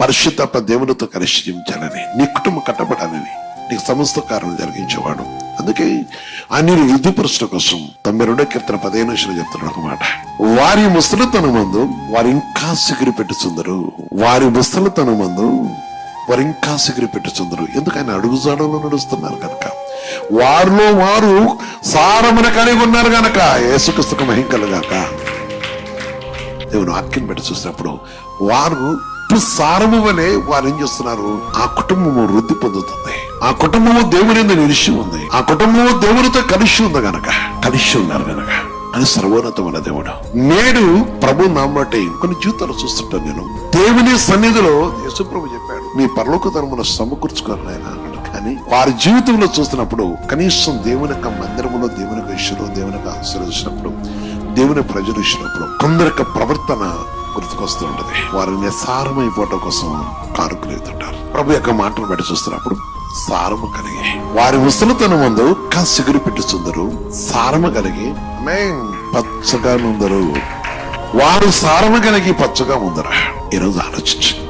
పరిశుద్ధ దేవునితో కలిసి జీవించాలని, నీ కుటుంబం కట్టబడాలని, నీకు సమస్త కారణం జరిగించేవాడు. అందుకే ఆయన యుద్ధపరుచుట కోసం 92వ కీర్తన 15 చెప్తున్నాడు ఒక మాట. వారి ముసలితనం మందు వారు ఇంకా సిగిరి పెట్టుచుందరు. వారి ముసలితనం మందు వారు ఇంకా సిగిరి పెట్టుచుందరు. ఎందుకు? ఆయన అడుగుజాడలో నడుస్తున్నారు కనుక, వారిలో వారు సారమున కలిగి ఉన్నారు గనక. యేసుక్రీస్తుకు మహిమ కలుగాక. దేవుని వాక్యం పెట్టి చూసినప్పుడు వారు సారము వలె వారు ఏం చేస్తున్నారు? ఆ కుటుంబము వృద్ధి పొందుతుంది. ఆ కుటుంబము దేవుని యందు నిలిచి ఉంది. ఆ కుటుంబము దేవునితో కలిసి ఉంది గనక, కలిసి ఉన్నారు గనక. అని సర్వోన్నతమైన దేవుడు. నేడు ప్రభు నామటి కొన్ని జీవితాలు చూస్తుంటాను నేను. దేవుని సన్నిధిలో యేసుప్రభు చెప్పాడు, మీ పరలోక ధర్మను సమకూర్చుకోరు ఆయన అన్నాడు. కానీ వారి జీవితంలో చూస్తున్నప్పుడు కనీసం దేవుని యొక్క మందిరంలో దేవుని యొక్క ఇష్యులు, దేవుని యొక్క ఆశీర్వదించినప్పుడు, దేవుని ప్రజలు ఇచ్చినప్పుడు కొందరి యొక్క ప్రవర్తన గుర్తుకొస్తూ ఉంటది. వారు నిస్సారమైపోవటం కోసం కారుకులేతుంటారు. ప్రభు యొక్క మాటలు బట్టి చూస్తున్నప్పుడు సారము కలిగి వారి ముసలితనం ముందు సిగురు పెట్టుచుందరు. సారము కలిగి పచ్చగా ఉందరు. వారు సారము కలిగి పచ్చగా ఉందరు. ఈరోజు ఆలోచించు.